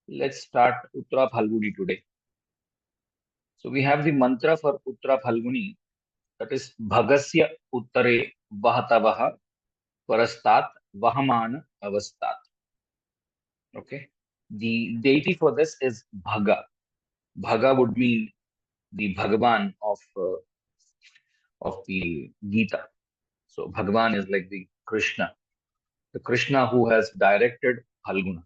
Let's start Uttara Phalguni today. So we have the mantra for Uttara Phalguni, that is Bhagasya Uttare Vahatavaha Parastat Vahamana Avastat. Okay. The deity for this is Bhaga. Bhaga would mean the Bhagavan of the Gita. So Bhagavan is like the Krishna who has directed Phalguna.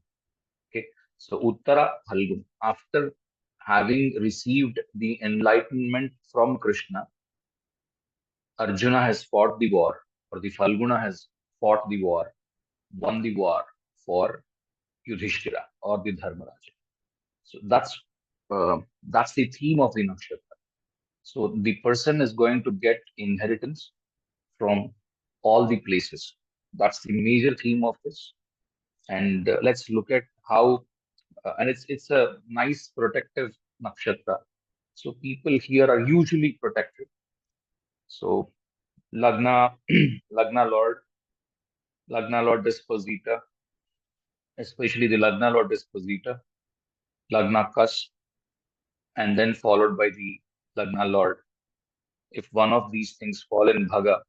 Okay. So Uttara Phalguni, after having received the enlightenment from Krishna, Arjuna has fought the war, or the Phalguna has fought the war, won the war for Yudhishthira or the Dharmaraja. So that's the theme of the nakshatra. So the person is going to get inheritance from all the places. That's the major theme of this. And let's look at how, and it's a nice protective nakshatra. So people here are usually protected. So Lagna, Lagna Lord Dispositor, especially the Lagna Lord Dispositor, Lagna Cusp, and then followed by the Lagna Lord. If one of these things fall in Bhaga,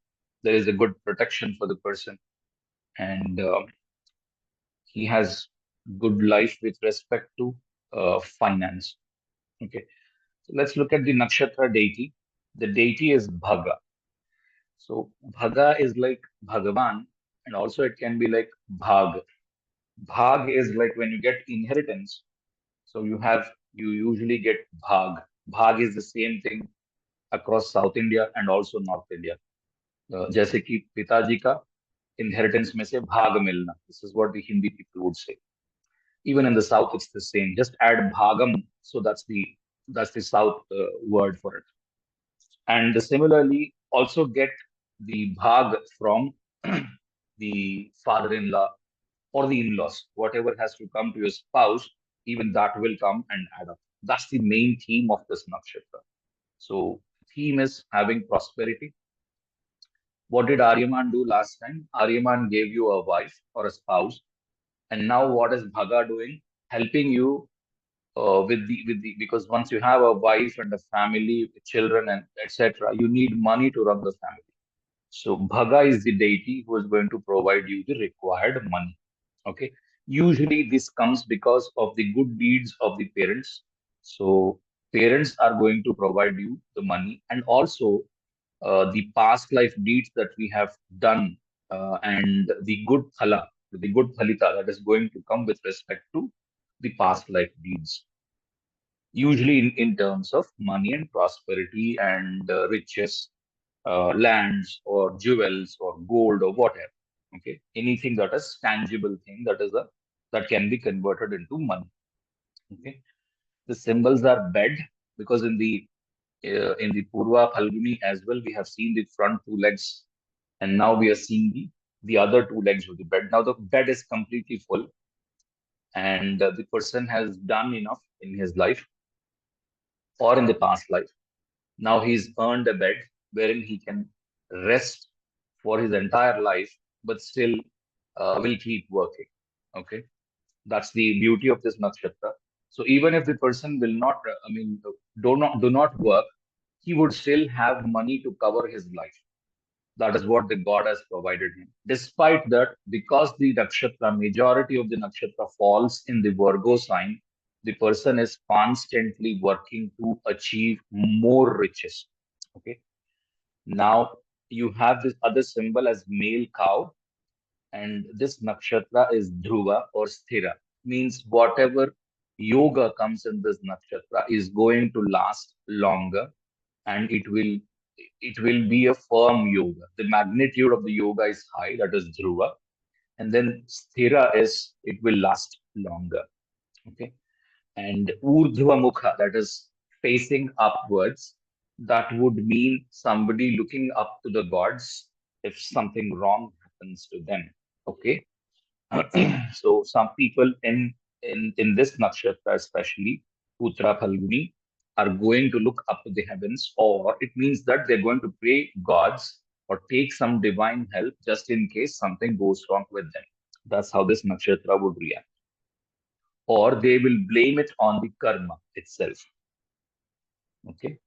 there is a good protection for the person, and he has good life with respect to finance. Okay, so let's look at the nakshatra deity. The deity is Bhaga. So Bhaga is like Bhagavan, and also it can be like Bhag. Bhag is like when you get inheritance. So you usually get Bhag. Bhag is the same thing across South India and also North India. जैसे कि पिताजी का inheritance में से भाग मिलना. This is what the Hindi people would say. Even in the South, it's the same. Just add bhagam, so that's the South word for it. And similarly, also get the bhag from the father-in-law or the in-laws. Whatever has to come to your spouse, even that will come and add up. That's the main theme of this nakshatra. So theme is having prosperity. What did Aryaman do last time? Aryaman gave you a wife or a spouse, and now what is Bhaga doing? Helping you with the because once you have a wife and a family, with children and etc., you need money to run the family. So Bhaga is the deity who is going to provide you the required money. Okay. Usually this comes because of the good deeds of the parents. So parents are going to provide you the money, and also the past life deeds that we have done, and the good phala, the good phalita that is going to come with respect to the past life deeds, usually in terms of money and prosperity and riches, lands or jewels or gold or whatever. Okay, anything that is tangible thing that can be converted into money. Okay, the symbols are bed, because in the Purva Phalguni as well, we have seen the front two legs, and now we are seeing the other two legs of the bed. Now the bed is completely full, and the person has done enough in his life or in the past life. Now he's earned a bed wherein he can rest for his entire life, but still will keep working. Okay, that's the beauty of this nakshatra. So even if the person will not, do not work, he would still have money to cover his life. That is what the God has provided him. Despite that, because the nakshatra, majority of the nakshatra falls in the Virgo sign, the person is constantly working to achieve more riches. Okay. Now you have this other symbol as male cow, and this nakshatra is Dhruva or Sthira. Means whatever yoga comes in this nakshatra is going to last longer, and it will be a firm yoga. The magnitude of the yoga is high, that is Dhruva. And then Sthira is it will last longer. Okay. And Urdhva Mukha, that is facing upwards, that would mean somebody looking up to the gods if something wrong happens to them. Okay. So some people in this nakshatra, especially Uttara Phalguni, are going to look up to the heavens, or it means that they're going to pray gods or take some divine help just in case something goes wrong with them. That's how this nakshatra would react. or they will blame it on the karma itself. Okay.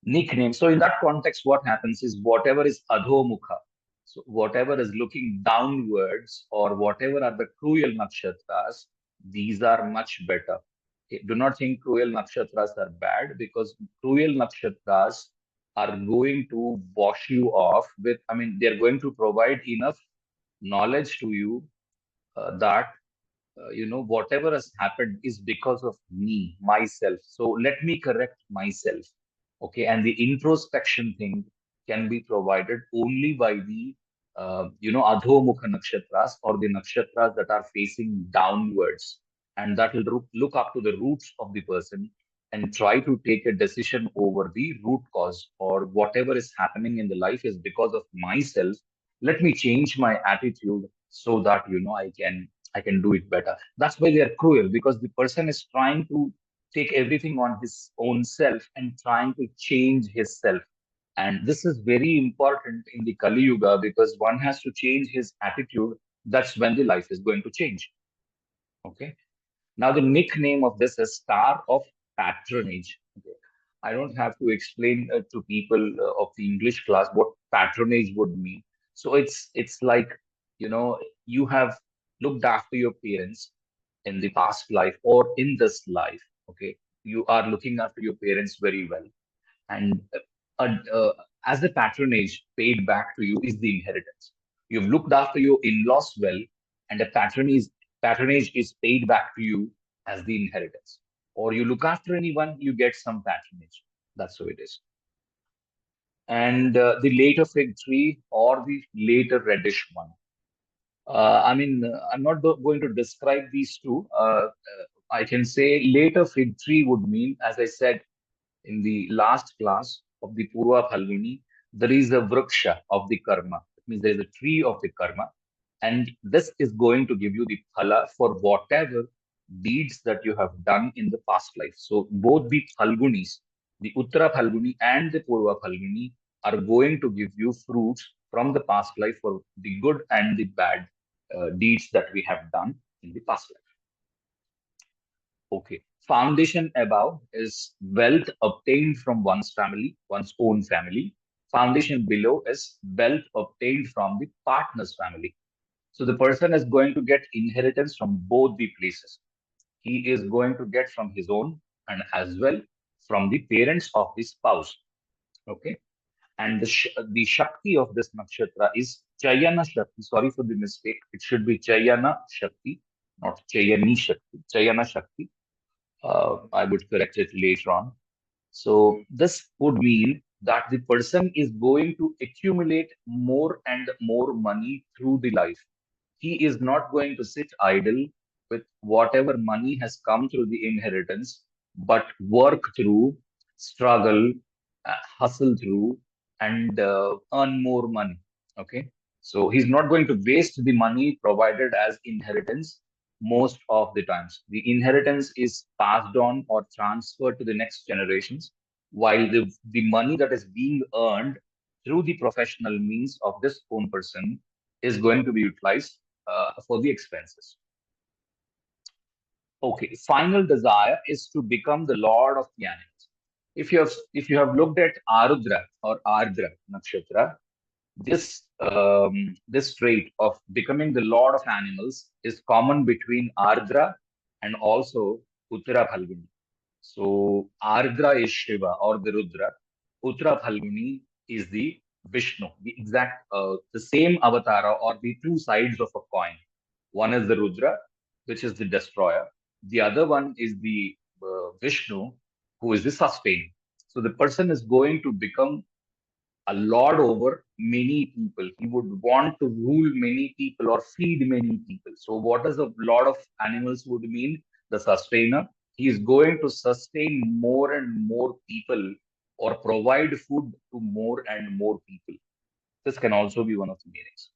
Nickname. So in that context, what happens is whatever is adhomukha, so whatever is looking downwards or whatever are the cruel nakshatras, these are much better. Okay, do not think cruel nakshatras are bad, because cruel nakshatras are going to wash you off with, I mean, they're going to provide enough knowledge to you that whatever has happened is because of me, myself. So let me correct myself. Okay. And the introspection thing can be provided only by the, Adhomukha nakshatras, or the nakshatras that are facing downwards. And that will look up to the roots of the person and try to take a decision over the root cause, or whatever is happening in the life is because of myself. Let me change my attitude so that, I can do it better. That's why they are cruel, because the person is trying to take everything on his own self and trying to change his self. And this is very important in the Kali Yuga, because one has to change his attitude. That's when the life is going to change. Okay. Now, the nickname of this is Star of Patronage. Okay. I don't have to explain to people of the English class what patronage would mean. So it's like, you have looked after your parents in the past life or in this life. Okay. You are looking after your parents very well. And as the patronage paid back to you is the inheritance. You've looked after your in-laws well, and the patronage is paid back to you as the inheritance. Or you look after anyone, you get some patronage. That's how it is. And the later fig tree or the later reddish one. I'm not going to describe these two. I can say later fig tree would mean, as I said, in the last class of the Purva Phalguni, there is a vriksha of the karma. It means there is a tree of the karma. And this is going to give you the phala for whatever deeds that you have done in the past life. So both the Phalgunis, the Uttara Phalguni and the Purva Phalguni, are going to give you fruits from the past life for the good and the bad deeds that we have done in the past life. Okay. Foundation above is wealth obtained from one's family, one's own family. Foundation below is wealth obtained from the partner's family. So the person is going to get inheritance from both the places. He is going to get from his own and as well from the parents of the spouse. Okay. And the Shakti of this nakshatra is Chayana Shakti. Sorry for the mistake. It should be Chayana Shakti, not Chayani Shakti. Chayana Shakti. I would correct it later on. So this would mean that the person is going to accumulate more and more money through the life. He is not going to sit idle with whatever money has come through the inheritance, but work through, struggle, hustle through, and earn more money. Okay. So he's not going to waste the money provided as inheritance most of the times. The inheritance is passed on or transferred to the next generations, while the money that is being earned through the professional means of this own person is going to be utilized for the expenses. Okay, final desire is to become the lord of the animals. If you have looked at Arudra or Ardra Nakshatra, this trait of becoming the lord of animals is common between Ardra and also Uttara Phalguni. So Ardra is Shiva or the Rudra. Uttara Phalguni is the Vishnu, the exact, the same avatara or the two sides of a coin. One is the Rudra, which is the destroyer. The other one is the Vishnu, who is the sustainer. So the person is going to become a lord over many people. He would want to rule many people or feed many people. So, what does a lord of animals would mean? The sustainer. He is going to sustain more and more people or provide food to more and more people. This can also be one of the meanings.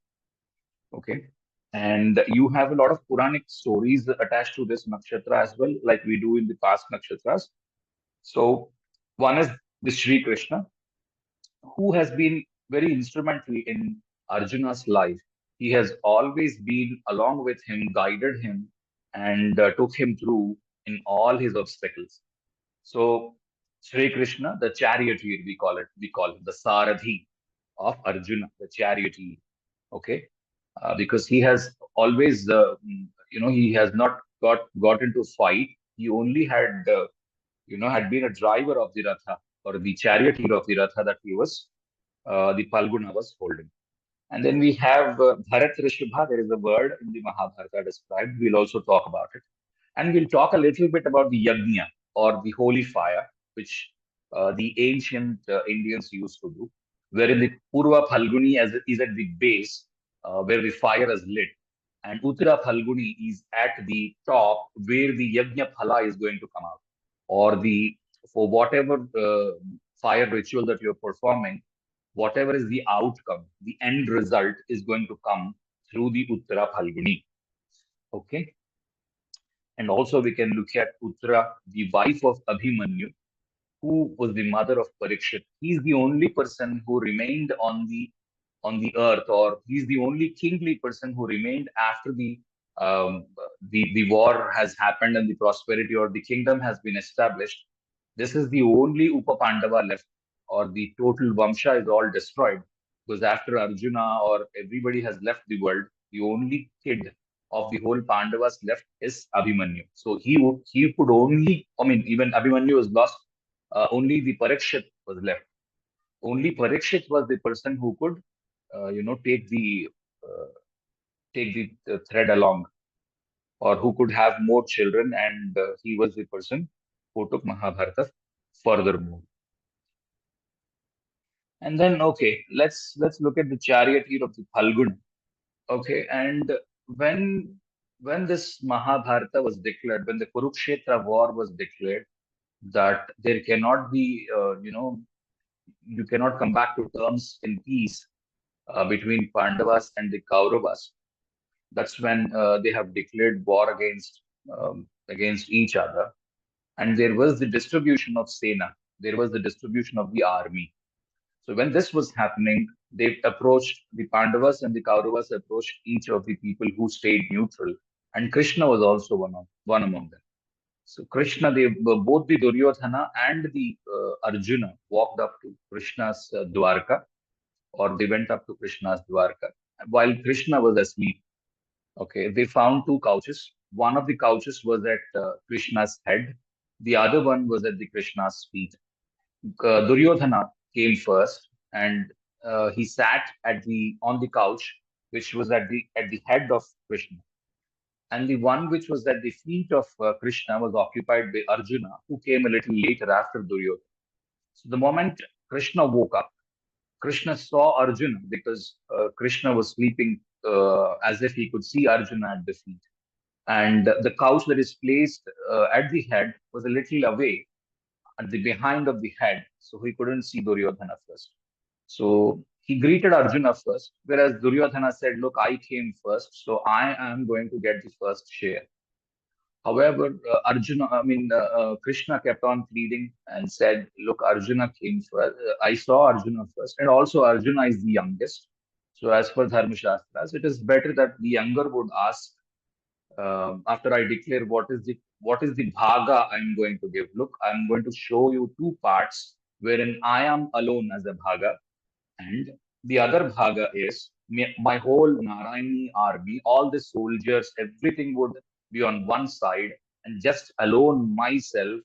Okay. And you have a lot of Puranic stories attached to this nakshatra as well, like we do in the past nakshatras. So, one is the Sri Krishna, who has been very instrumental in Arjuna's life. He has always been along with him, guided him, and took him through in all his obstacles. So Sri Krishna, the charioteer, we call him the Sarathi of Arjuna, the charioteer. Okay, because he has always, he has not got into fight. He only had, had been a driver of the Ratha or the charioteer of the Ratha that the Phalguna was holding. And then we have Bharat Rishabha. There is a word in the Mahabharata described. We'll also talk about it. And we'll talk a little bit about the Yajna or the holy fire, which the ancient Indians used to do, wherein the Purva Phalguni is at the base where the fire is lit. And Uttara Phalguni is at the top where the Yajna Phala is going to come out. Or for whatever fire ritual that you're performing, whatever is the outcome, the end result is going to come through the Uttara Phalguni. Okay. And also we can look at Uttara, the wife of Abhimanyu, who was the mother of Parikshit. He's the only person who remained on the earth, or he's the only kingly person who remained after um, the war has happened and the prosperity or the kingdom has been established. This is the only Upa Pandava left, or the total Vamsha is all destroyed. Because after Arjuna or everybody has left the world, the only kid of the whole Pandavas left is Abhimanyu. So he could only, even Abhimanyu was lost, only the Parikshit was left. Only Parikshit was the person who could, uh, take the thread along, or who could have more children, and he was the person who took Mahabharata furthermore. And then, okay, let's look at the charioteer of the Phalgun. Okay, and when when this Mahabharata was declared, when the Kurukshetra war was declared, that there cannot be, you cannot come back to terms in peace between Pandavas and the Kauravas. That's when they have declared war against each other, and there was the distribution of Sena. There was the distribution of the army. So when this was happening, they approached the Pandavas and the Kauravas approached each of the people who stayed neutral, and Krishna was also one among them. So Krishna, both the Duryodhana and the Arjuna walked up to Krishna's Dwarka, or they went up to Krishna's Dwarka while Krishna was asleep. Okay, they found two couches. One of the couches was at Krishna's head. The other one was at the Krishna's feet. Duryodhana came first, and he sat on the couch, which was at the head of Krishna, and the one which was at the feet of Krishna was occupied by Arjuna, who came a little later after Duryodhana. So the moment Krishna woke up, Krishna saw Arjuna because Krishna was sleeping as if he could see Arjuna at the feet. And the couch that is placed at the head was a little away at the behind of the head, so he couldn't see Duryodhana first. So he greeted Arjuna first, whereas Duryodhana said, "Look, I came first, so I am going to get the first share." However, Krishna kept on pleading and said, "Look, Arjuna came first. I saw Arjuna first, and also Arjuna is the youngest. So, as per Dharma Shastras, it is better that the younger would ask after I declare what is the bhaga I'm going to give. Look, I'm going to show you two parts wherein I am alone as a bhaga, and the other bhaga is my whole Narayani army, all the soldiers, everything would be on one side, and just alone myself,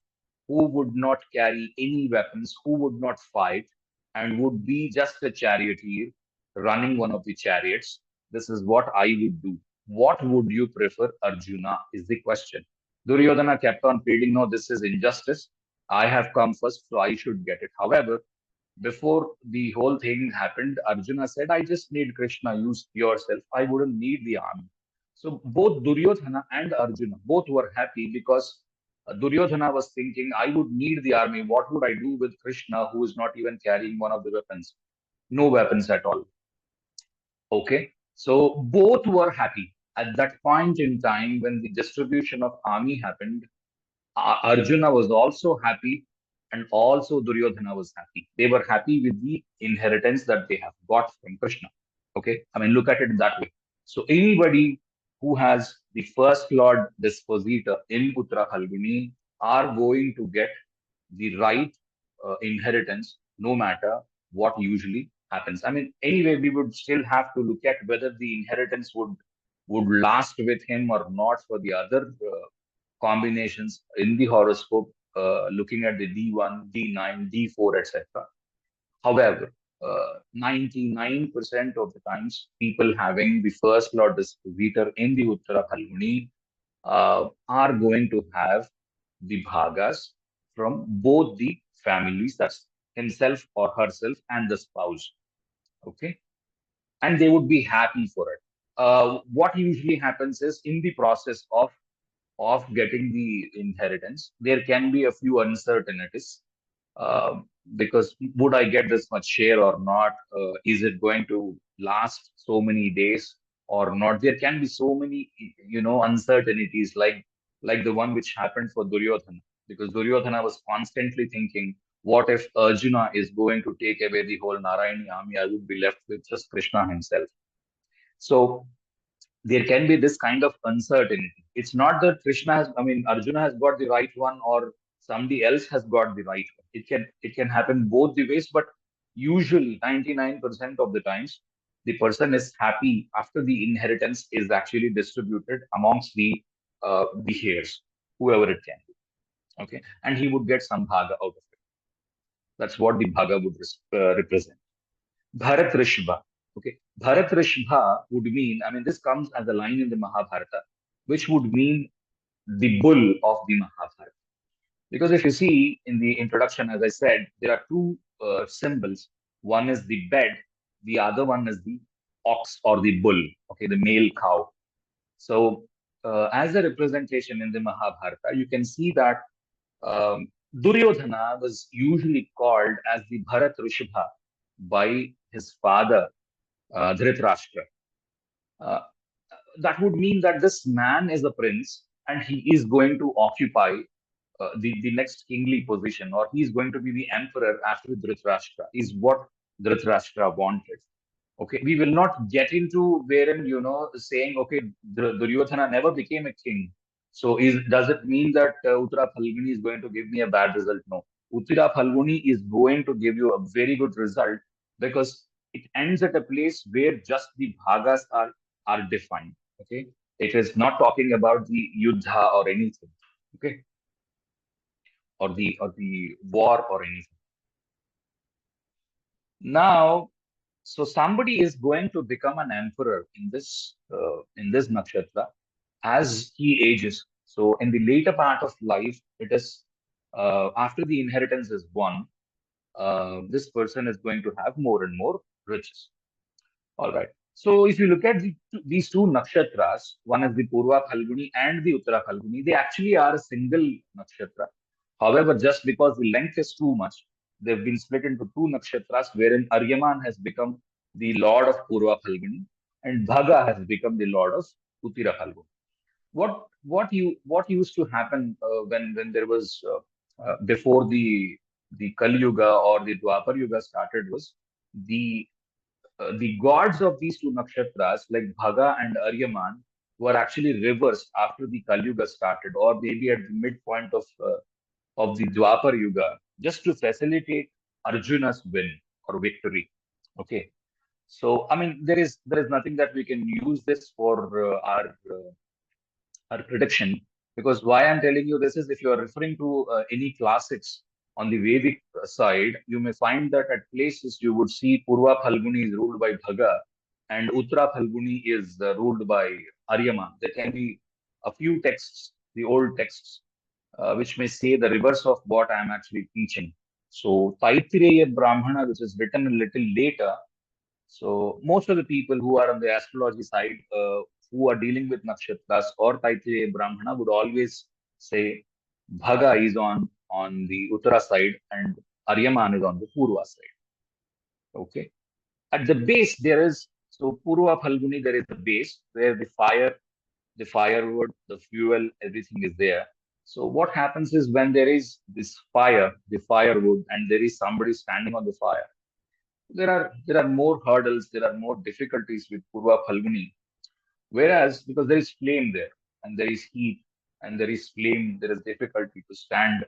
who would not carry any weapons, who would not fight, and would be just a charioteer running one of the chariots. This is what I would do. What would you prefer, Arjuna? Is the question. Duryodhana kept on pleading, "No, this is injustice. I have come first, so I should get it." However, before the whole thing happened, Arjuna said, "I just need Krishna, use yourself. I wouldn't need the army." So both Duryodhana and Arjuna, both were happy because Duryodhana was thinking, "I would need the army. What would I do with Krishna, who is not even carrying one of the weapons? No weapons at all." Okay. So both were happy. At that point in time, when the distribution of army happened, Arjuna was also happy, and also Duryodhana was happy. They were happy with the inheritance that they have got from Krishna. Okay, I mean, look at it that way. So anybody who has the first Lord Dispositor in Uttara Phalguni are going to get the right inheritance no matter what usually happens. I mean, anyway, we would still have to look at whether the inheritance would last with him or not for the other combinations in the horoscope, looking at the D1, D9, D4, etc. However, 99% of the times, people having the first Lord Dispositor in the Uttara Phalguni are going to have the bhagas from both the families, that's himself or herself and the spouse. Okay, and they would be happy for it. What usually happens is in the process of getting the inheritance, there can be a few uncertainties, because would I get this much share or not? Is it going to last so many days or not? There can be so many, uncertainties like the one which happened for Duryodhana, because Duryodhana was constantly thinking, what if Arjuna is going to take away the whole Narayani army? I would be left with just Krishna himself. So there can be this kind of uncertainty. It's not that Arjuna has got the right one or somebody else has got the right one. It can happen both the ways, but usually 99% of the times, the person is happy after the inheritance is actually distributed amongst the heirs, whoever it can be. Okay, and he would get some bhaga out of it. That's what the bhaga would represent. Bharat Rishbha. Okay. Bharat Rishbha would mean, this comes as a line in the Mahabharata, which would mean the bull of the Mahabharata. Because if you see in the introduction, as I said, there are two symbols. One is the bed, the other one is the ox or the bull, okay, the male cow. So, as a representation in the Mahabharata, you can see that Duryodhana was usually called as the Bharat Rishabha by his father, Dhritarashtra. Uh, that would mean that this man is a prince and he is going to occupy the next kingly position, or he is going to be the emperor after Dhritarashtra, is what Dhritarashtra wanted. Okay, we will not get into wherein, saying, okay, Duryodhana never became a king. So does it mean that Uttara Phalguni is going to give me a bad result? No. Uttara Phalguni is going to give you a very good result because it ends at a place where just the bhagas are defined. Okay, it is not talking about the yuddha or anything. Okay, or the war or anything. Now, so somebody is going to become an emperor in this nakshatra as he ages. So in the later part of life, it is after the inheritance is won, this person is going to have more and more riches. All right. So if you look at these two nakshatras, one is the Purva Phalguni and the Uttara Phalguni, they actually are a single nakshatra. However, just because the length is too much, they've been split into two nakshatras, wherein Aryaman has become the lord of Purva Phalguni and Bhaga has become the lord of Uttara Phalguni. What used to happen when there was before the Kali Yuga or the Dwapar Yuga started was the the gods of these two nakshatras, like Bhaga and Aryaman, were actually reversed after the Kali Yuga started, or maybe at the midpoint of the Dwapar Yuga, just to facilitate Arjuna's win or victory. Okay, so there is nothing that we can use this for our prediction, because why I'm telling you this is if you are referring to any classics on the Vedic side, you may find that at places you would see Purva Phalguni is ruled by Bhaga and Uttara Phalguni is ruled by Aryaman. There can be a few texts, the old texts, which may say the reverse of what I am actually teaching. So Taittiriya Brahmana, which is written a little later, so most of the people who are on the astrology side, who are dealing with nakshatras or Taittiriya Brahmana would always say Bhaga is on the Uttara side and Aryaman is on the Purva side. Okay. At the base there is, so Purva Phalguni, there is the base where the firewood, the fuel, everything is there. So what happens is when there is this fire, the firewood, and there is somebody standing on the fire, there are more hurdles, there are more difficulties with Purva Phalguni. Whereas because there is flame there, and there is heat and there is flame, there is difficulty to stand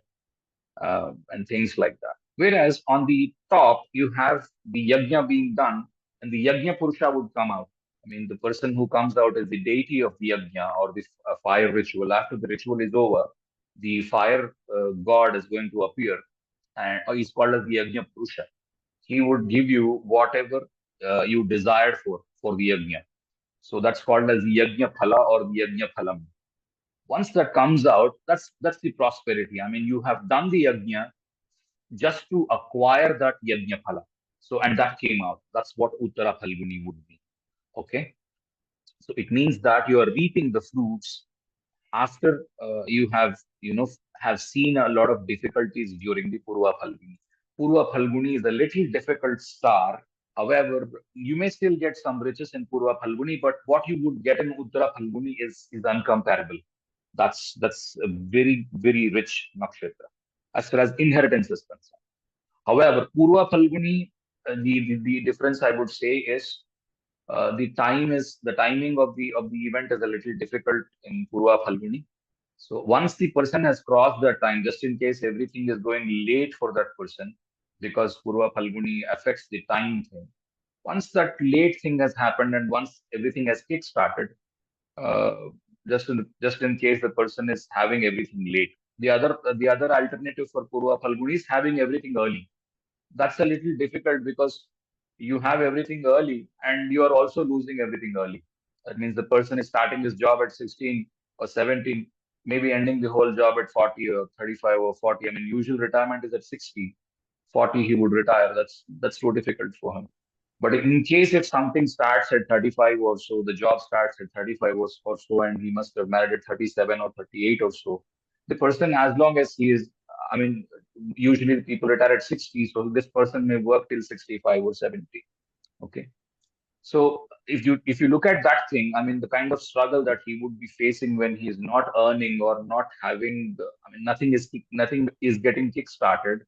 and things like that. Whereas on the top, you have the yajna being done, and the yajna purusha would come out. I mean, the person who comes out is the deity of the yajna or the fire ritual. After the ritual is over, the fire god is going to appear, and he's called as the yajna purusha. He would give you whatever you desired for the yajna. So that's called as the yajna phala or the yajna phalam. Once that comes out, that's the prosperity. I mean, you have done the yajna just to acquire that yajna phala. So, and that came out. That's what Uttara Phalguni would be. Okay. So it means that you are reaping the fruits after you have, have seen a lot of difficulties during the Purva Phalguni. Purva Phalguni is a little difficult star. However, you may still get some riches in Purva Phalguni, but what you would get in Uttara Phalguni is uncomparable. That's a very, very rich nakshatra as far as inheritance is concerned. However, Purva Phalguni, the difference I would say is the timing of the event is a little difficult in Purva Phalguni. So once the person has crossed that time, just in case everything is going late for that person, because Purva Phalguni affects the time thing. Once that late thing has happened and once everything has kick-started, uh, just in case the person is having everything late. The other alternative for Purva Phalguni is having everything early. That's a little difficult because you have everything early and you are also losing everything early. That means the person is starting his job at 16 or 17, maybe ending the whole job at 40 or 35 or 40. I mean, usual retirement is at 60. 40 he would retire. That's so difficult for him. But in case if something starts at 35 or so, the job starts at 35 or so, and he must have married at 37 or 38 or so, the person, as long as he is, I mean, usually the people retire at 60, so this person may work till 65 or 70. Okay. So if you look at that thing, I mean, the kind of struggle that he would be facing when he is not earning or not having, I mean, nothing is getting kick-started.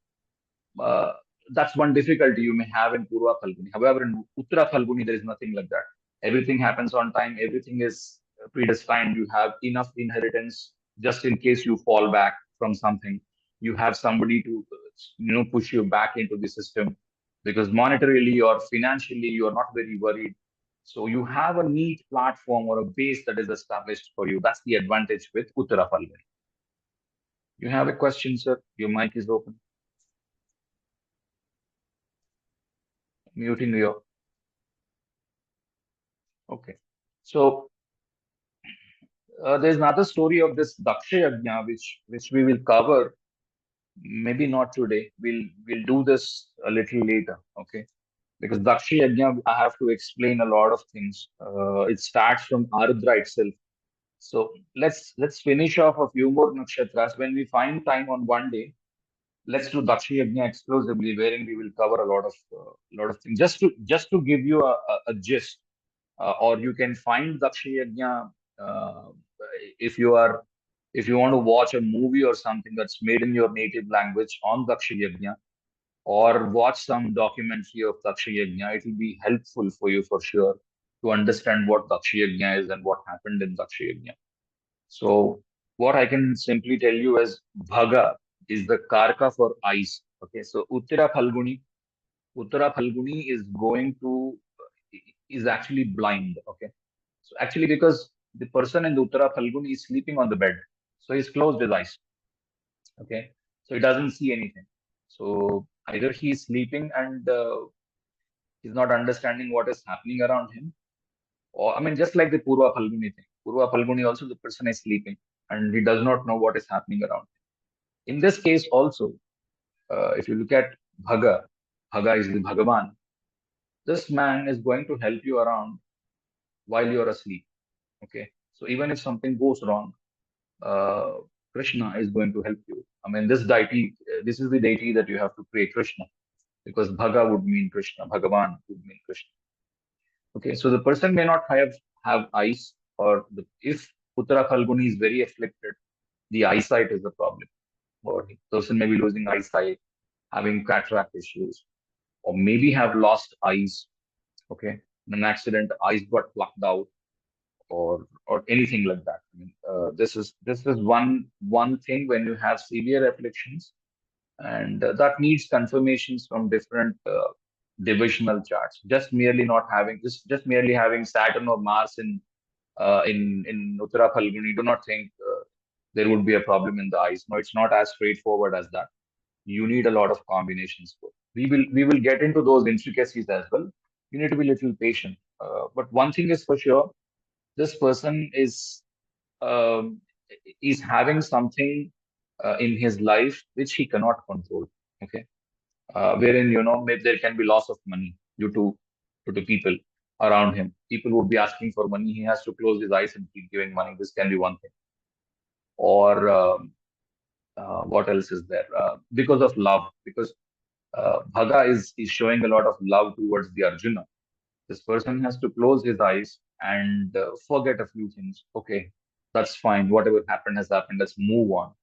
uh, that's one difficulty you may have in Purva Phalguni. However, in Uttara Phalguni, there is nothing like that. Everything happens on time. Everything is predestined. You have enough inheritance just in case you fall back from something. You have somebody to, push you back into the system because monetarily or financially, you are not very worried. So you have a neat platform or a base that is established for you. That's the advantage with Uttara Phalguni. You have a question, sir? Your mic is open. Muting your. Okay. So there's another story of this Daksha Yajna, which we will cover. Maybe not today. We'll do this a little later. Okay. Because Daksha Yajna, I have to explain a lot of things. It starts from Ardra itself. So let's finish off a few more nakshatras. When we find time on one day, let's do Daksha Yajna exclusively, wherein we will cover a lot of things. Just to give you a gist, or you can find Daksha Yajna uh, if you are if you want to watch a movie or something that's made in your native language on Daksha Yajna, or watch some documentary of Daksha Yajna. It will be helpful for you for sure to understand what Daksha Yajna is and what happened in Daksha Yajna. So what I can simply tell you is Bhaga is the Karka for ice. Okay, so Uttara Phalguni is actually blind. Okay, so actually because the person in the Uttara Phalguni is sleeping on the bed, so he's closed his eyes. Okay, so he doesn't see anything. So either he's sleeping and he's not understanding what is happening around him, or I mean, just like the Purva Phalguni thing. Purva Phalguni also the person is sleeping and he does not know what is happening around him. In this case also, if you look at Bhaga, Bhaga is the Bhagavan. This man is going to help you around while you are asleep. Okay, so even if something goes wrong, uh, Krishna is going to help you. I mean, this is the deity that you have to pray, Krishna, because Bhaga would mean Krishna, Bhagavan would mean Krishna. Okay, so the person may not have eyes, or if Uttara Phalguni is very afflicted, the eyesight is the problem. Or the person may be losing eyesight, having cataract issues, or maybe have lost eyes. Okay, in an accident, eyes got plucked out, or anything like that. I mean, this is one thing when you have severe afflictions, and that needs confirmations from different divisional charts. Just merely having Saturn or Mars in Uttara Phalguni, do not think there would be a problem in the eyes. No, it's not as straightforward as that. You need a lot of combinations. We will get into those intricacies as well. You need to be a little patient. But one thing is for sure, this person um, is having something in his life which he cannot control. Okay, wherein maybe there can be loss of money due to people around him. People would be asking for money. He has to close his eyes and keep giving money. This can be one thing. Or what else is there? Because of love, because Bhaga is showing a lot of love towards the Arjuna. This person has to close his eyes and forget a few things. Okay, that's fine. Whatever happened has happened. Let's move on.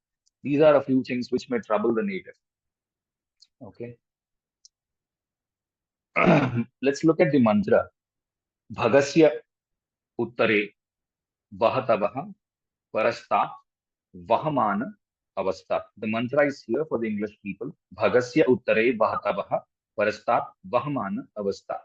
These are a few things which may trouble the native. Okay. Let's look at the mantra. Bhagasya uttare vahatavaha parastat vahamana avasthat. The mantra is here for the English people. Bhagasya uttare vahatavaha parastat vahamana avasthat.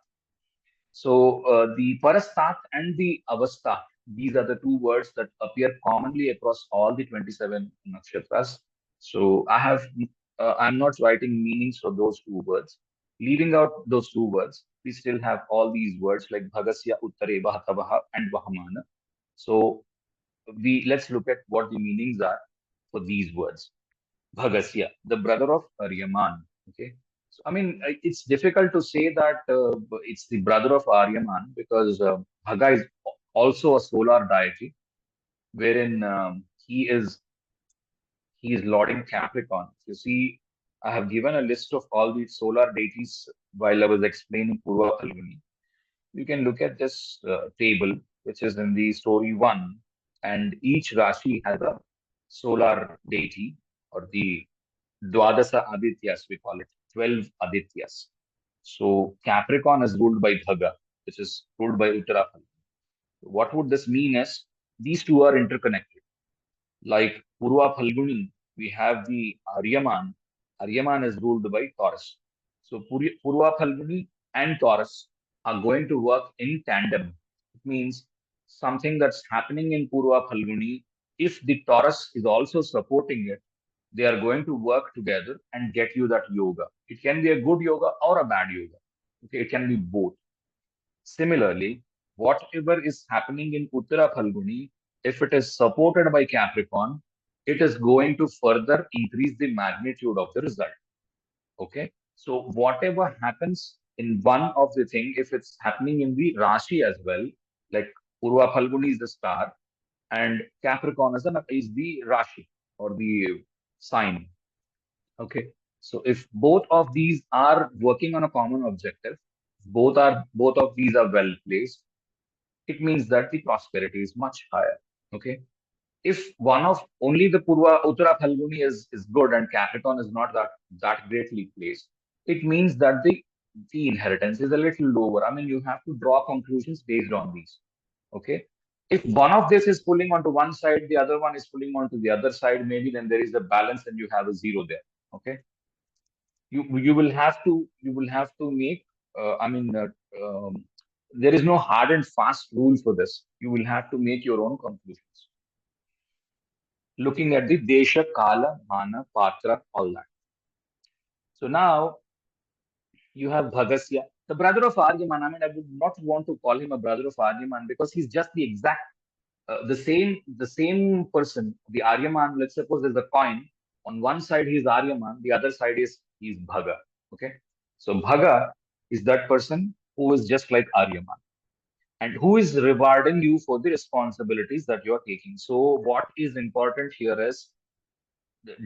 So the parastat and the avasthat, these are the two words that appear commonly across all the 27 nakshatras. So I'm not writing meanings for those two words. Leaving out those two words, we still have all these words like Bhagasya, Uttare, Vahatavaha, and Vahamana. So let's look at what the meanings are for these words. Bhagasya, the brother of Aryaman. Okay. So, I mean, it's difficult to say that it's the brother of Aryaman because Bhaga is also a solar deity, wherein he is lording Capricorn. If you see, I have given a list of all the solar deities while I was explaining Purva Phalguni. You can look at this table, which is in the story one, and each Rashi has a solar deity or the Dwadasa Adityas, we call it, 12 Adityas. So Capricorn is ruled by Bhaga, which is ruled by Uttara Phalguni. What would this mean is these two are interconnected. Like Purva Phalguni, we have the Aryaman. Aryaman is ruled by Taurus. So Purva Phalguni and Taurus are going to work in tandem. It means something that's happening in Purva Phalguni, if the Taurus is also supporting it, they are going to work together and get you that yoga. It can be a good yoga or a bad yoga. Okay, it can be both. Similarly, whatever is happening in Uttara Phalguni, if it is supported by Capricorn, it is going to further increase the magnitude of the result. Okay, so whatever happens in one of the thing, if it's happening in the Rashi as well, like Purva Phalguni is the star and Capricorn is the Rashi or the sign. Okay, so if both of these are working on a common objective, both of these are well placed, it means that the prosperity is much higher. Okay, if one of only the Purva Uttara Phalguni is good and Capricorn is not that greatly placed, it means that the inheritance is a little lower. I mean, you have to draw conclusions based on these. Okay, if one of this is pulling onto one side, the other one is pulling onto the other side, maybe then there is a balance and you have a zero there. Okay, you will have to make. I mean, there is no hard and fast rule for this. You will have to make your own conclusions. Looking at the Desha, Kala, Mana, Patra, all that. So now you have Bhagasya, the brother of Aryaman. I mean, I would not want to call him a brother of Aryaman because he's just the exact the same person. The Aryaman. Let's suppose there's a coin. On one side he's Aryaman, the other side he's Bhaga. Okay, so Bhaga is that person who is just like Aryaman and who is rewarding you for the responsibilities that you're taking. So what is important here is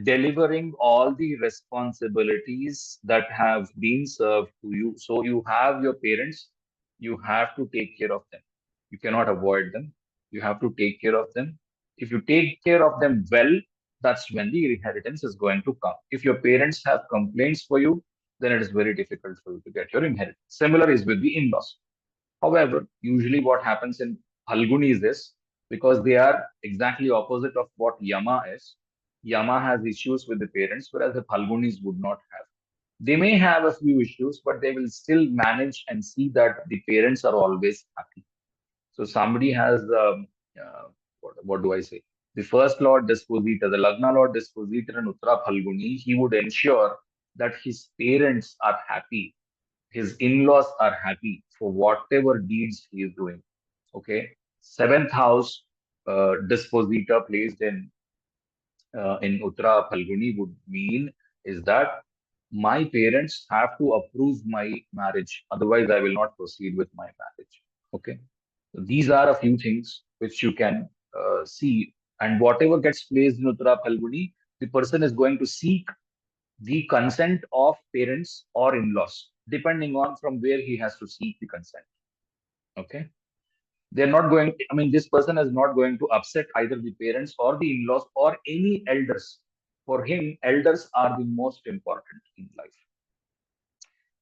delivering all the responsibilities that have been served to you. So you have your parents, you have to take care of them. You cannot avoid them. You have to take care of them. If you take care of them well, that's when the inheritance is going to come. If your parents have complaints for you, then it is very difficult for you to get your inheritance. Similar is with the in-laws. However, usually what happens in Phalgunis is, because they are exactly opposite of what Yama is. Yama has issues with the parents, whereas the Phalgunis would not have. They may have a few issues, but they will still manage and see that the parents are always happy. So somebody has, what do I say? The first Lord Dispositor, the Lagna Lord Dispositor in Uttara Phalguni, he would ensure that his parents are happy, his in-laws are happy for whatever deeds he is doing. Okay. Seventh house Dispositor placed in Uttara Phalguni would mean is that my parents have to approve my marriage, otherwise I will not proceed with my marriage. Okay. So these are a few things which you can see, and whatever gets placed in Uttara Phalguni, the person is going to seek the consent of parents or in-laws, depending on from where he has to seek the consent. Okay. They're not going, I mean, this person is not going to upset either the parents or the in-laws or any elders. For him, elders are the most important in life.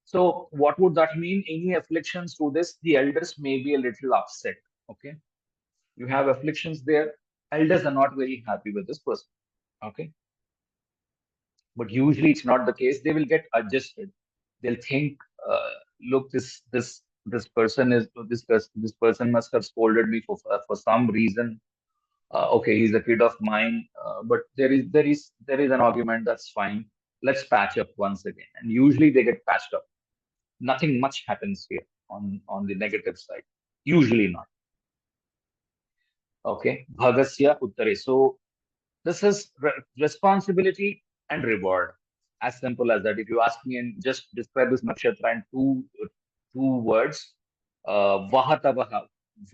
So what would that mean? Any afflictions to this, the elders may be a little upset. Okay. You have afflictions there. Elders are not very happy with this person. Okay. But usually it's not the case. They will get adjusted. They'll think, look, this person is this person must have scolded me for some reason. Okay, he's a kid of mine, but there is an argument. That's fine. Let's patch up once again. And usually they get patched up. Nothing much happens here on the negative side. Usually not. Okay, Bhagasya Uttare. So this is responsibility and reward. As simple as that. If you ask me and just describe this nakshatra in two words, Vahatavaha.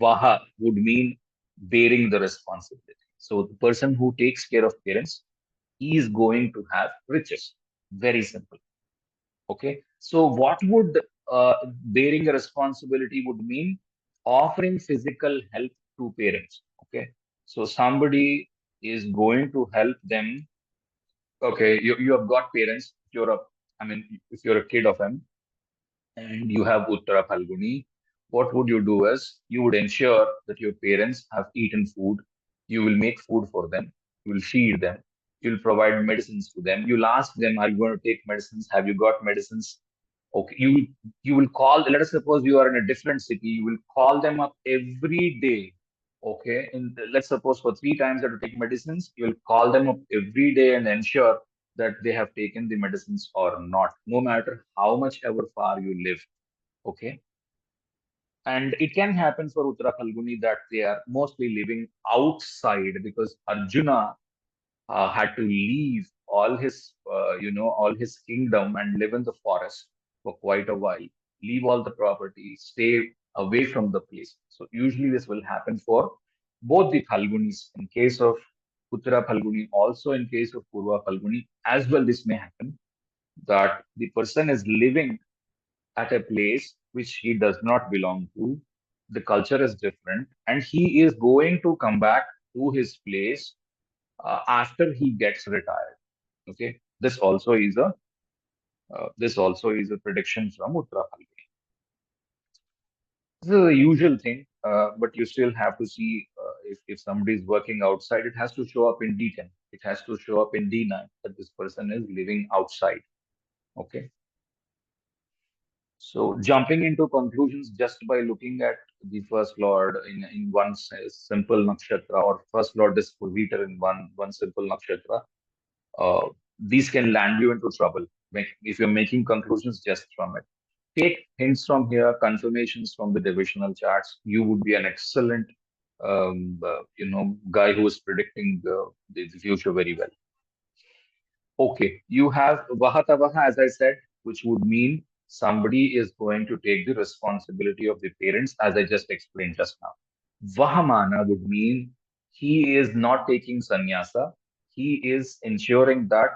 Vaha would mean bearing the responsibility. So the person who takes care of parents is going to have riches. Very simple. Okay. So what would bearing a responsibility would mean? Offering physical help to parents. Okay. So somebody is going to help them. Okay, you have got parents. If you're a kid of them and you have Uttara Phalguni, what would you do is you would ensure that your parents have eaten food. You will make food for them. You will feed them. You'll provide medicines to them. You'll ask them, are you going to take medicines? Have you got medicines? Okay, you will call. Let us suppose you are in a different city. You will call them up every day. Okay, let's suppose for 3 times you have to take medicines. You will call them up every day and ensure that they have taken the medicines or not, no matter how much ever far you live. Okay, and it can happen for Uttara Phalguni that they are mostly living outside because Arjuna had to leave all his kingdom and live in the forest for quite a while, leave all the property, stay away from the place. So usually this will happen for both the Phalgunis. In case of Uttara Phalguni, also in case of Purva Phalguni, as well this may happen that the person is living at a place which he does not belong to. The culture is different, and he is going to come back to his place after he gets retired. Okay, this also is a prediction from Uttara Phalguni. This is the usual thing, but you still have to see if somebody is working outside. It has to show up in D10. It has to show up in D9 that this person is living outside. Okay. So jumping into conclusions just by looking at the first lord in one simple nakshatra or first lord dispositor in one simple nakshatra, these can land you into trouble if you're making conclusions just from it. Take hints from here, confirmations from the divisional charts. You would be an excellent, guy who is predicting the future very well. Okay, you have Vahatavaha, as I said, which would mean somebody is going to take the responsibility of the parents, as I just explained just now. Vahamana would mean he is not taking sannyasa. He is ensuring that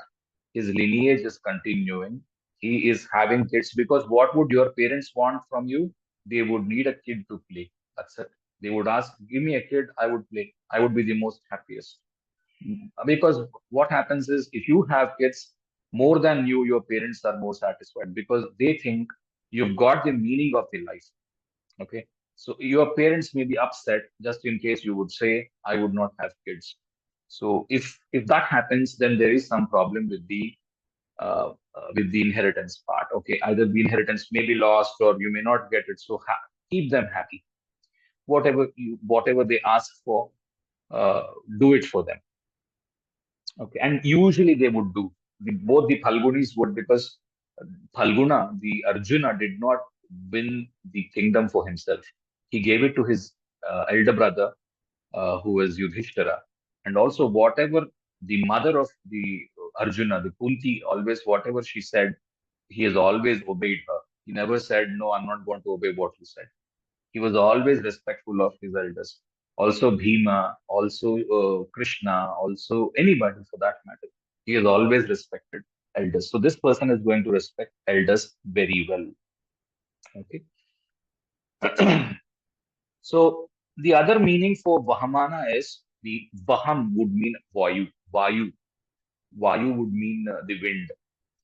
his lineage is continuing. He is having kids because what would your parents want from you? They would need a kid to play. That's it. They would ask, give me a kid, I would play. I would be the most happiest. Because what happens is if you have kids more than you, your parents are more satisfied because they think you've got the meaning of the life. Okay. So your parents may be upset just in case you would say, I would not have kids. So if that happens, then there is some problem with the inheritance part. Okay, either the inheritance may be lost or you may not get it. So keep them happy. Whatever they ask for, uh, do it for them. Okay, and usually they would do. Both the Phalgunis would, because Phalguna, the Arjuna, did not win the kingdom for himself. He gave it to his elder brother, who was Yudhishthira. And also, whatever the mother of the Arjuna, the Kunti, always whatever she said, he has always obeyed her. He never said, "No, I'm not going to obey what you said." He was always respectful of his elders. Also Bhima, also Krishna, also anybody for that matter. He has always respected elders. So this person is going to respect elders very well. Okay. So the other meaning for Vahamana is the Vaham would mean Vayu. Vayu. Vayu would mean the wind.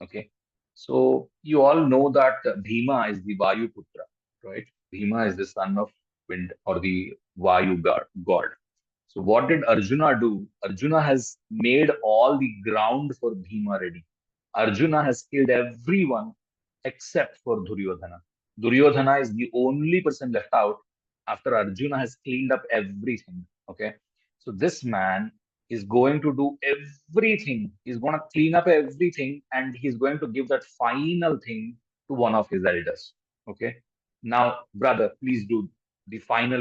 Okay. So you all know that Bhima is the Vayu Putra, right? Bhima is the son of wind or the Vayu god. So what did Arjuna do? Arjuna has made all the ground for Bhima ready. Arjuna has killed everyone except for Duryodhana. Duryodhana is the only person left out after Arjuna has cleaned up everything. Okay. So this man is going to do everything. He's going to clean up everything and he's going to give that final thing to one of his elders. Okay. Now, brother, please do the final,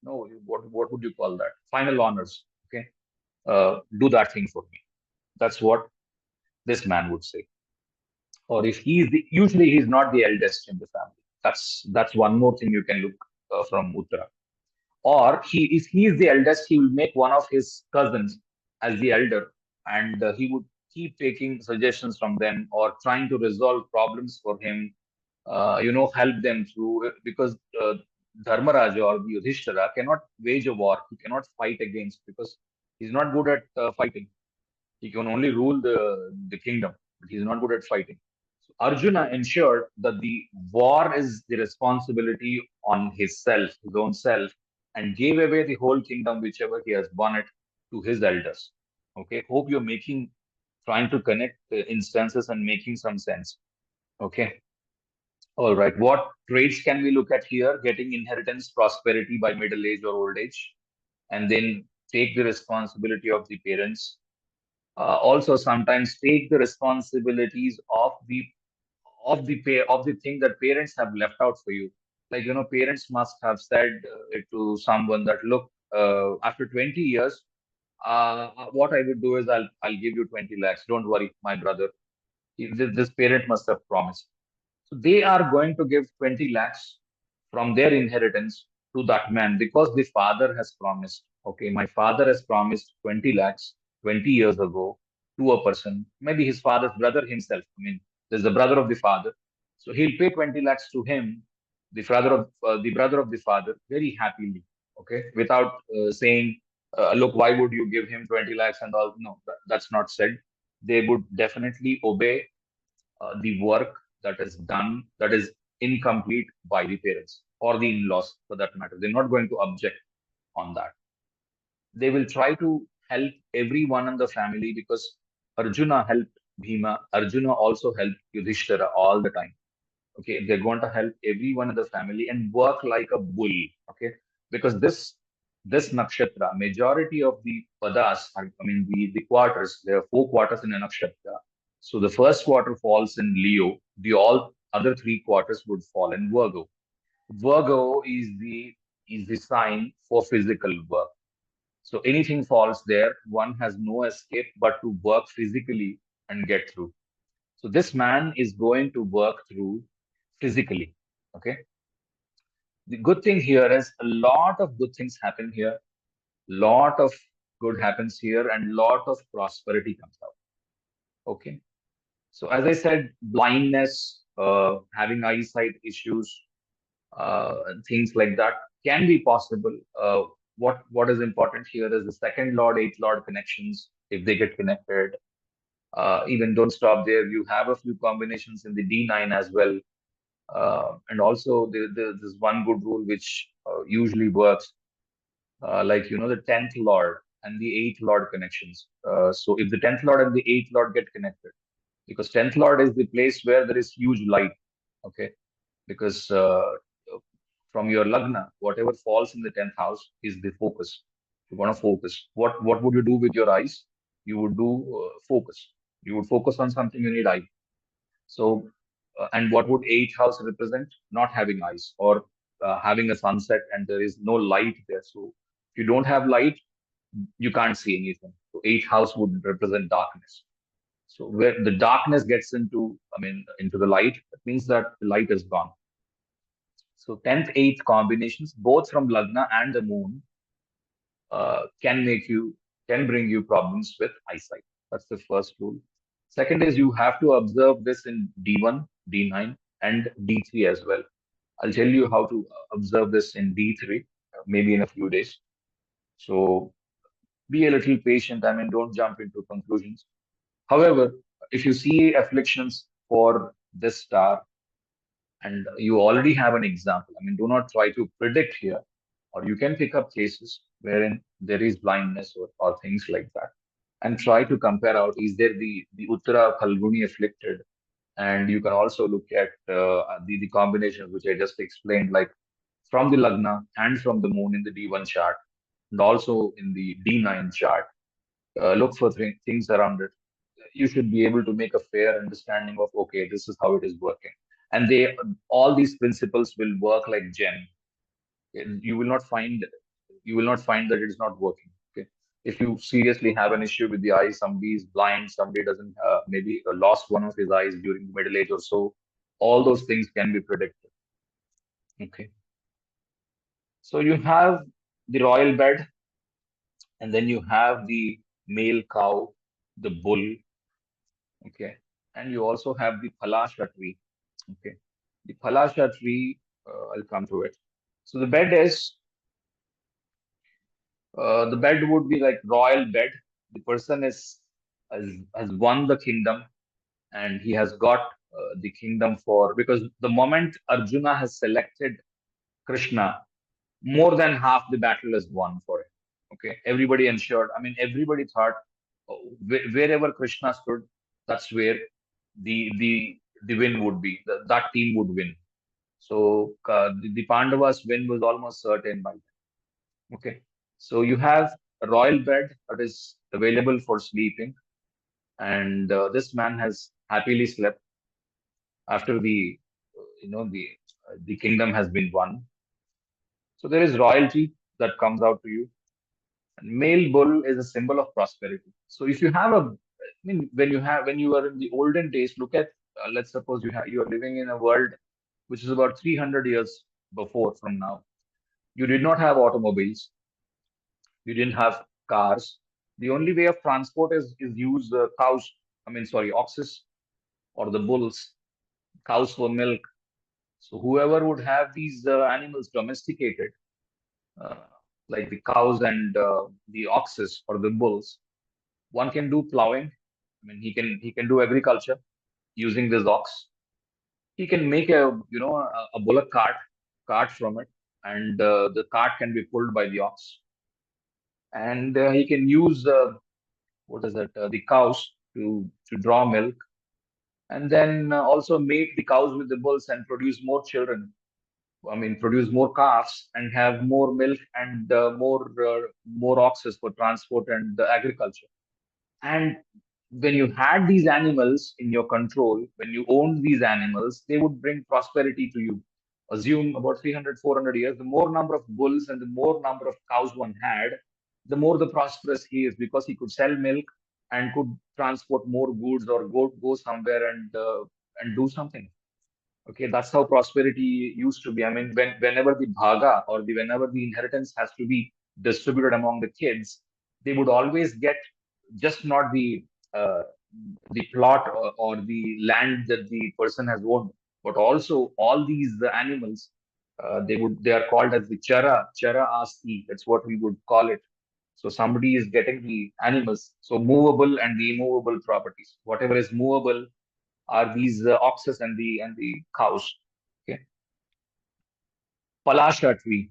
no, what would you call that? Final honors. Okay. Do that thing for me. That's what this man would say. Or if usually he's not the eldest in the family. That's one more thing you can look from Uttara. Or if he is the eldest, he will make one of his cousins as the elder, and he would keep taking suggestions from them or trying to resolve problems for him. Help them through it, because Dharmaraja or the Yudhishthira cannot wage a war. He cannot fight against, because he's not good at fighting. He can only rule the kingdom, but he's not good at fighting. So Arjuna ensured that the war is the responsibility on his own self, and gave away the whole kingdom, whichever he has won it, to his elders. Okay, hope you're trying to connect the instances and making some sense. Okay, all right. What traits can we look at here? Getting inheritance, prosperity by middle age or old age, and then take the responsibility of the parents, also sometimes take the responsibilities of the thing that parents have left out for you. Like, parents must have said it to someone that, look, after 20 years, what I would do is I'll give you 20 lakhs. Don't worry, my brother. This parent must have promised. So they are going to give 20 lakhs from their inheritance to that man, because the father has promised. Okay, my father has promised 20 lakhs 20 years ago to a person, maybe his father's brother himself. I mean, there's the brother of the father. So he'll pay 20 lakhs to him, the brother of the father, very happily. Okay, without saying, look, why would you give him 20 lakhs and all? No, that's not said. They would definitely obey the work that is done, that is incomplete by the parents or the in-laws for that matter. They're not going to object on that. They will try to help everyone in the family, because Arjuna helped Bhima. Arjuna also helped Yudhishthira all the time. Okay, they're going to help everyone in the family and work like a bull. Okay, because this nakshatra, majority of the padas, I mean the quarters, there are 4 quarters in a nakshatra. So the first quarter falls in Leo, the all other 3 quarters would fall in Virgo. Virgo is the sign for physical work. So anything falls there, one has no escape but to work physically and get through. So this man is going to work through physically. Okay. The good thing here is a lot of good things happen here, lot of good happens here, and lot of prosperity comes out. Okay. So as I said, blindness, having eyesight issues, things like that can be possible. What is important here is the second lord, eighth lord connections. If they get connected, even don't stop there. You have a few combinations in the D9 as well. And also there's one good rule which usually works like, the 10th Lord and the 8th Lord connections. So if the 10th Lord and the 8th Lord get connected, because 10th Lord is the place where there is huge light, okay? Because from your Lagna, whatever falls in the 10th house is the focus. You want to focus. What would you do with your eyes? You would do focus. You would focus on something, you need eye. So, and what would eighth house represent? Not having eyes or having a sunset and there is no light there. So, if you don't have light, you can't see anything. So, eighth house would represent darkness. So, where the darkness gets into the light, that means that the light is gone. So, 10th, 8th combinations, both from Lagna and the moon, can bring you problems with eyesight. That's the first rule. Second is you have to observe this in D1, D9, and D3 as well. I'll tell you how to observe this in D3, maybe in a few days. So be a little patient. Don't jump into conclusions. However, if you see afflictions for this star and you already have an example, do not try to predict here, or you can pick up cases wherein there is blindness or things like that and try to compare out, is there the Uttara Phalguni afflicted? And you can also look at the combinations which I just explained, like from the Lagna and from the moon in the D1 chart, and also in the D9 chart. Look for things around it. You should be able to make a fair understanding of, okay, this is how it is working. And all these principles will work like gem. You will not find that it is not working. Okay, if you seriously have an issue with the eye, somebody is blind, somebody doesn't maybe lost one of his eyes during the middle age or so, all those things can be predicted. Okay, so you have the royal bed, and then you have the male cow, the bull. Okay, and you also have the palasha tree. Okay, the palasha tree, I'll come to it. So the bed would be like royal bed. The person has won the kingdom, and he has got the kingdom for, because the moment Arjuna has selected Krishna, more than half the battle is won for him. Okay, everybody ensured. Everybody thought wherever Krishna stood, that's where the win would be. That team would win. So the Pandavas' win was almost certain by then. Okay, so you have a royal bed that is available for sleeping, and this man has happily slept after the kingdom has been won. So there is royalty that comes out to you. And male bull is a symbol of prosperity. So if you have when you are in the olden days, look at, let's suppose you are living in a world which is about 300 years before from now. You did not have automobiles. You didn't have cars. The only way of transport is use cows. Sorry, oxes or the bulls. Cows for milk. So whoever would have these animals domesticated, uh, like the cows and the oxes or the bulls, one can do plowing. He can do agriculture using this ox. He can make a bullock cart from it, and the cart can be pulled by the ox. And he can use what is that the cows to draw milk, and then also mate the cows with the bulls and produce more children. Produce more calves and have more milk and more oxes for transport and agriculture. And when you had these animals in your control, when you owned these animals, they would bring prosperity to you. Assume about 300, 400 years, the more number of bulls and the more number of cows one had, the more the prosperous he is, because he could sell milk and could transport more goods or go somewhere and do something. Okay, that's how prosperity used to be. Whenever the bhaga or whenever the inheritance has to be distributed among the kids, they would always get just not uh, the plot or the land that the person has owned, but also all these animals. They are called as the chara asti. That's what we would call it. So somebody is getting the animals, so movable and the immovable properties. Whatever is movable are these oxes and the cows. Okay, palasha tree.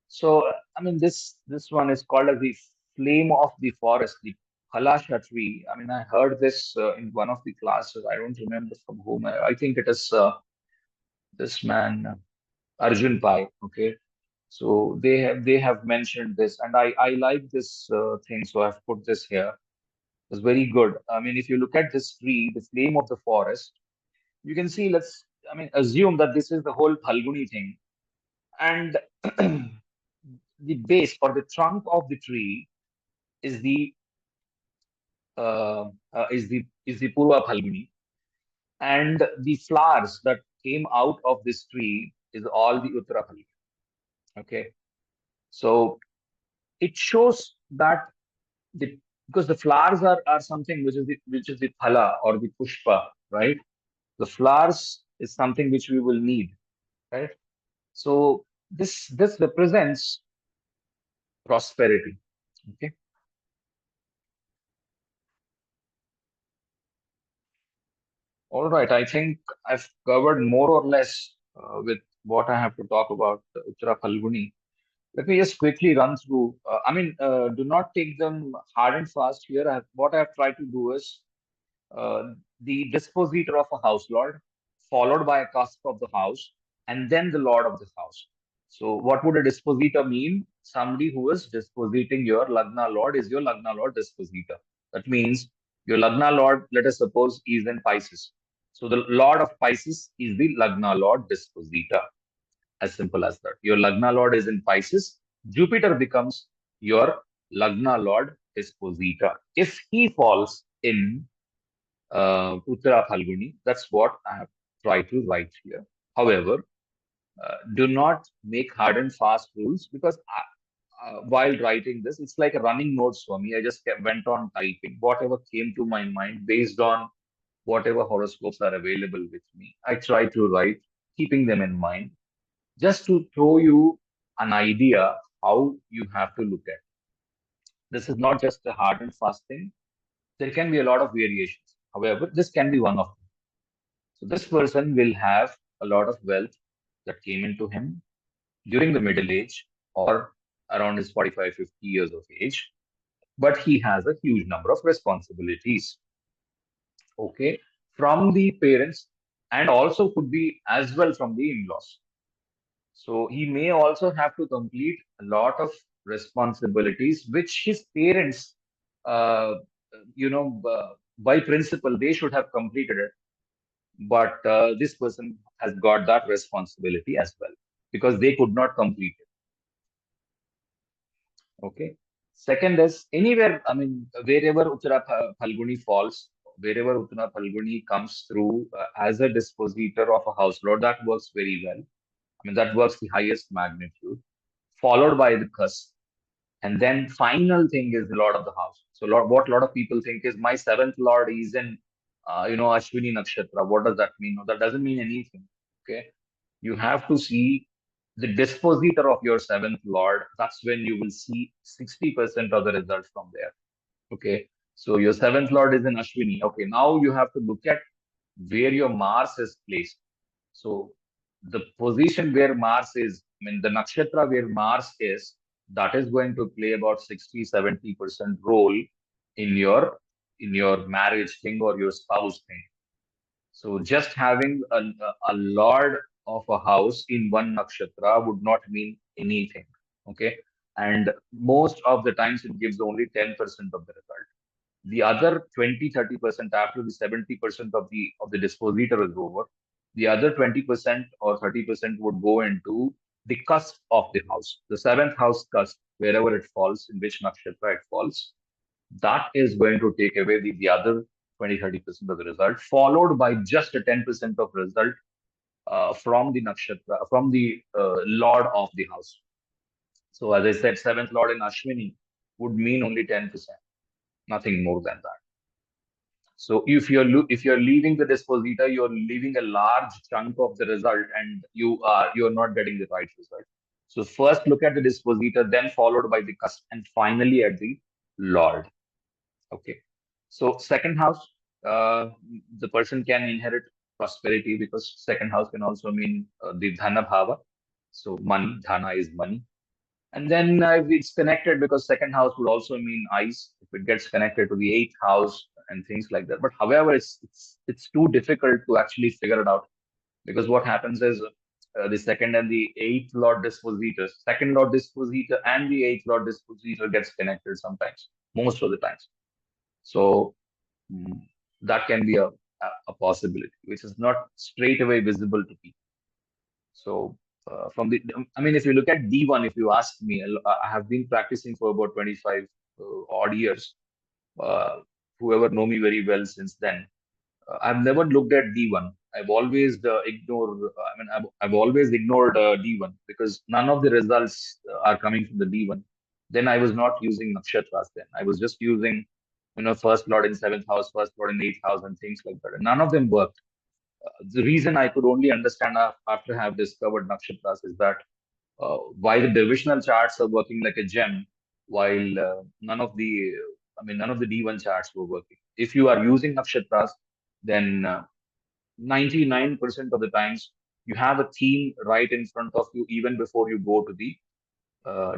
So, I mean, this one is called as the flame of the forest, the Halasha tree. I mean, I heard this in one of the classes. I don't remember from whom. I think it is this man, Arjun Pai. Okay, so they have mentioned this, and I like this thing, so I've put this here. It's very good. I mean, if you look at this tree, the flame of the forest, you can see. I mean, assume that this is the whole Phalguni thing, and the base or the trunk of the tree is the is the Purva Phalguni, and the flowers that came out of this tree is all the Uttara Phalguni. Okay, so it shows that the because the flowers are something which is the phala or the pushpa, right? The flowers is something which we will need, right? So this represents prosperity. Okay. All right. I think I've covered more or less with what I have to talk about Uttara Phalguni. Let me just quickly run through. Do not take them hard and fast here. What I have tried to do is the dispositor of a house lord, followed by a cusp of the house, and then the lord of the house. So, what would a dispositor mean? Somebody who is dispositing your Lagna lord is your Lagna lord dispositor. That means your Lagna lord, let us suppose, is in Pisces. So, the lord of Pisces is the Lagna lord dispositor. As simple as that. Your Lagna Lord is in Pisces. Jupiter becomes your Lagna Lord dispositor. If he falls in Uttara Phalguni, that's what I have tried to write here. However, do not make hard and fast rules because while writing this, it's like a running notes for me. I just went on typing whatever came to my mind based on whatever horoscopes are available with me. I try to write, keeping them in mind just to throw you an idea how you have to look at. This is not just a hard and fast thing. There can be a lot of variations. However, this can be one of them. So this person will have a lot of wealth that came into him during the middle age or around his 45, 50 years of age, but he has a huge number of responsibilities, okay, from the parents and also could be as well from the in-laws. So he may also have to complete a lot of responsibilities which his parents, uh, by principle, they should have completed it. But this person has got that responsibility as well because they could not complete it. Okay. Second is anywhere, I mean, wherever Uttara Phalguni falls, wherever Uttara Phalguni comes through as a dispositor of a house lord, that works very well. I mean, that works the highest magnitude, followed by the cusp. And then final thing is the Lord of the house. So what a lot of people think is my seventh Lord is in, Ashwini Nakshatra. What does that mean? No, that doesn't mean anything. Okay. You have to see the dispositor of your seventh Lord. That's when you will see 60% of the results from there. Okay. So your seventh Lord is in Ashwini. Okay. Now you have to look at where your Mars is placed. So the position where Mars is, I mean, the nakshatra where Mars is, that is going to play about 60, 70% role in your marriage thing or your spouse thing. So just having a lord of a house in one nakshatra would not mean anything. Okay. And most of the times it gives only 10% of the result. The other 20, 30% after the 70% of the dispositor is over, the other 20% or 30% would go into the cusp of the house, the seventh house cusp, wherever it falls, in which nakshatra it falls. That is going to take away the other 20, 30% of the result, followed by just a 10% of result from the nakshatra, from the lord of the house. So as I said, seventh lord in Ashwini would mean only 10%, nothing more than that. So if you're leaving the dispositor, you're leaving a large chunk of the result, and you're not getting the right result. So first look at the dispositor, then followed by the cusp, and finally at the Lord. Okay. So second house, the person can inherit prosperity because second house can also mean the dhana bhava. So money, dhana is money. And then if it's connected, because second house would also mean ice, if it gets connected to the eighth house and things like that. But however, it's too difficult to actually figure it out, because what happens is the second and the eighth lord dispositor, second lord dispositor and the eighth lord dispositor gets connected sometimes, most of the times. So mm, that can be a possibility, which is not straight away visible to people. So from the, I mean, if you look at D1, if you ask me, I have been practicing for about 25 odd years. Uh, Whoever know me very well since then, I've never looked at D1. I've always I've always ignored D1 because none of the results are coming from the D1. Then I was not using nakshatras. Then I was just using, first lord in seventh house, first lord in eighth house, and things like that. And none of them worked. The reason I could only understand after I have discovered nakshatras is that why the divisional charts are working like a gem, while none of the D1 charts were working. If you are using nakshatras, then 99% of the times you have a theme right in front of you even before you go to the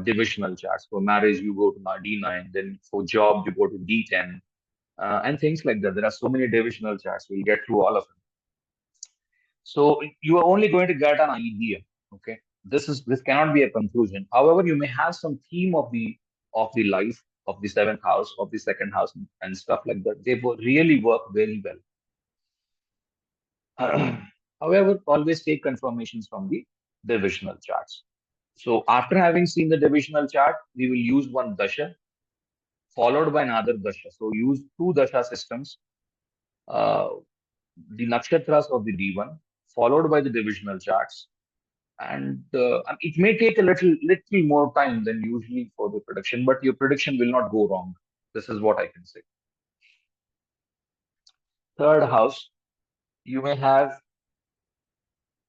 divisional charts. For marriage, you go to D9, then for job, you go to D10, and things like that. There are so many divisional charts. We'll get through all of them. So you are only going to get an idea. Okay, this cannot be a conclusion. However, you may have some theme of the life of the seventh house, of the second house, and stuff like that. They really work very well. However, always take confirmations from the divisional charts. So after having seen the divisional chart, we will use one dasha followed by another dasha. So use two dasha systems, uh, the nakshatras of the D1 followed by the divisional charts. And it may take a little more time than usually for the prediction, but your prediction will not go wrong. This is what I can say. Third house, you may have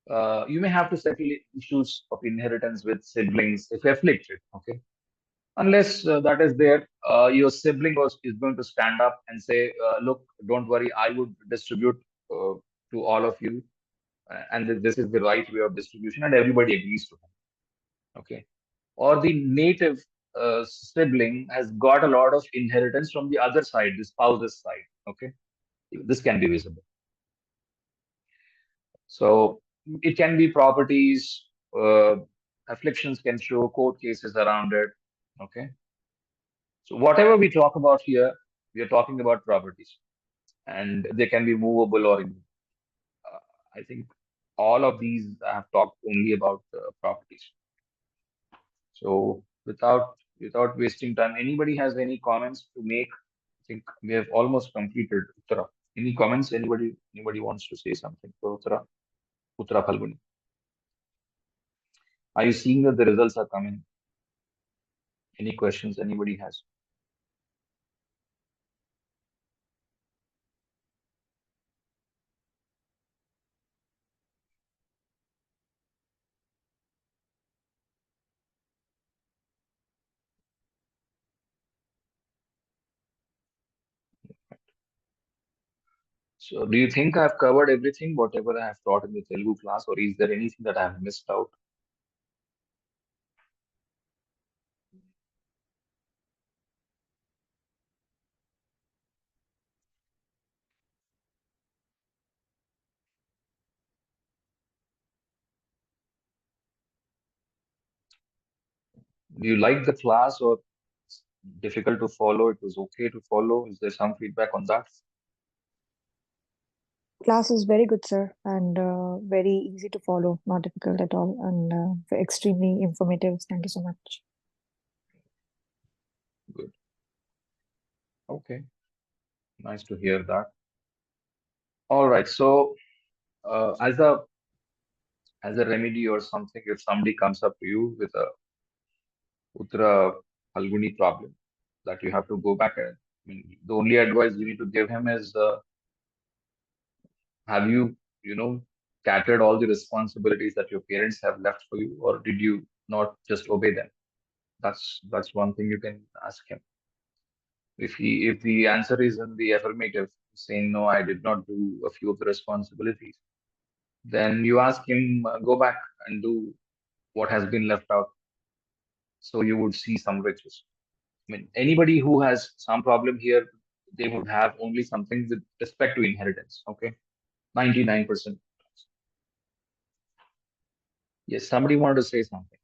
to settle issues of inheritance with siblings if afflicted. Okay, unless that is there, your sibling is going to stand up and say, "Look, don't worry, I would distribute to all of you, and this is the right way of distribution," and everybody agrees to him. Okay, or the native sibling has got a lot of inheritance from the other side, the spouse's side. Okay, this can be visible. So it can be properties, afflictions can show court cases around it. Okay. So whatever we talk about here, we are talking about properties, and they can be movable or immovable. I think all of these I have talked only about properties. So without wasting time, anybody has any comments to make? I think we have almost completed Uttara. Any comments? Anybody wants to say something for Uttara Phalguni? Are you seeing that the results are coming? Any questions anybody has? So do you think I've covered everything, whatever I have taught in the Telugu class, or is there anything that I have missed out? Do you like the class, or it's difficult to follow? It was okay to follow. Is there some feedback on that? Class is very good, sir, and very easy to follow, not difficult at all, and extremely informative. Thank you so much. Good. Okay. Nice to hear that. All right. So as a remedy or something, if somebody comes up to you with a Uttara Phalguni problem that you have to go back and, I mean, the only advice you need to give him is, have you catered all the responsibilities that your parents have left for you, or did you not just obey them? That's one thing you can ask him. If the answer is in the affirmative, saying no, I did not do a few of the responsibilities, then you ask him, go back and do what has been left out. So you would see some riches. I mean, anybody who has some problem here, they would have only something with respect to inheritance. Okay, 99%. Yes, somebody wanted to say something.